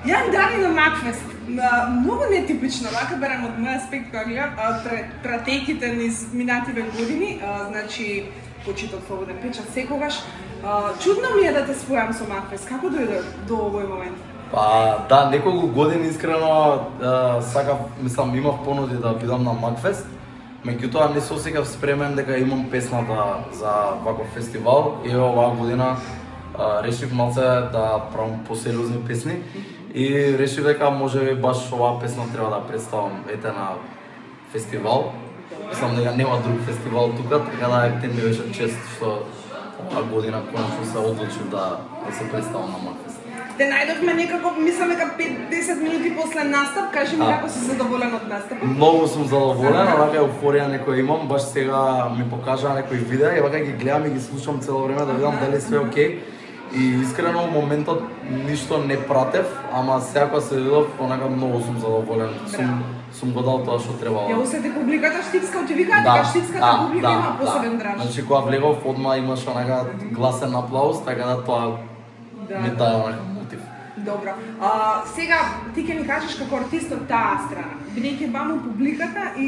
Ја дали на Макфест. Многу нетипично, вака барам од мој аспект кога гледам, пратејките низ минативе години, значи почиток слободен печат секогаш. Чудно ми е да те спојам со Макфест. Како дојде до овој момент? Па да, неколку години искрено сакав, мислам, имав понуди да бидам на Макфест. Меѓутоа не се осеќав спремен дека имам песната за ваков фестивал и оваа година решив малце да правам посериозни песни и решив дека можеби баш оваа песна треба да представам на фестивал. Мислам дека нема друг фестивал тука, така да ете ми беше чест што оваа година конечно се одлучив да се представам на Макфест. Те најдовме некако, мислам дека 5-10 минути после настап, кажи ми како си задоволен од настапот? Многу сум задоволен, вака еуфорија некој имам, баш сега ми покажа некои видеа и вака ги гледам и ги слушам цело време да видам дали све окей. И искрено во моментот ништо не пратев, ама сега кога се видов, онака многу сум задоволен. Сум го дал тоа што требало. Ја усети публиката штипска, ти викаат дека штипската публика има посебен драж. Значи кога влегов одма имаш онака гласен аплауз, така да тоа ми даде онака мотив. Добро. Сега ти ќе ми кажеш како артист од таа страна. Бидејќи бамо публиката и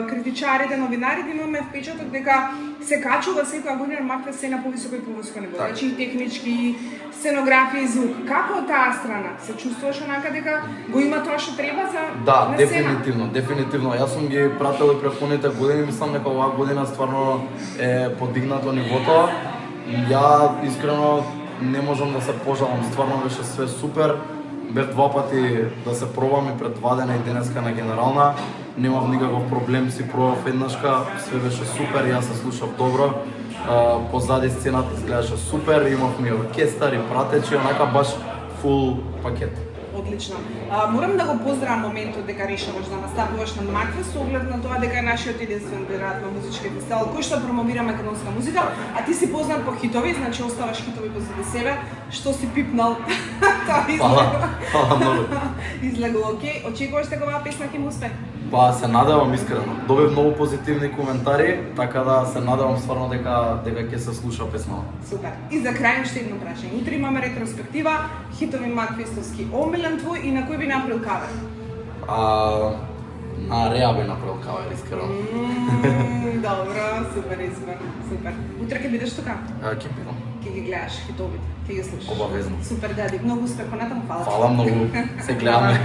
критичарите, новинарите имаме впечаток дека се качува секоја година Макфест се на повисоко и повисоко ниво. Значи и технички, сценографија и звук. Како од таа страна? Се чувствуваш онака дека го има тоа што треба за Да, дефинитивно. Јас сум ги прател и претходните години, мислам дека оваа година стварно е подигнато нивото. Ја искрено не можам да се пожалам, стварно беше све супер. Бев два пати да се пробам и пред 2 дена и денеска на генерална. Немав никаков проблем, си пробав еднашка, све беше супер, јас се слушав добро. Позади сцената изгледаше супер, имавме оркестар и пратечи, онака баш фул пакет. Одлично. Морам да го поздравам моментот дека решаваш да настапуваш на Макфест, со оглед на тоа дека е нашиот единствен веројатно музички фестивал кој што промовира македонска музика, а ти си познат по хитови, значи оставаш хитови позади себе, што си пипнал. Тоа Фала. Излегло окей. Очекуваш дека оваа песна ќе му успее? Па се надевам искрено. Добив многу позитивни коментари, така да се надевам стварно дека ќе се слуша песната. Супер. И за крај уште едно прашање. Утре имаме ретроспектива, хитови Макфестовски. Омилен твој и на кој би направил кавер? На Реа би направил кавер, искрено. Добро, супер избор, супер. Утре ќе бидеш тука? Ќе бидам. Ќе ги гледаш хитовите, ќе ги слушаш. Обавезно. Супер, Дади. Многу успех понатаму, фала. Фала многу. Се гледаме.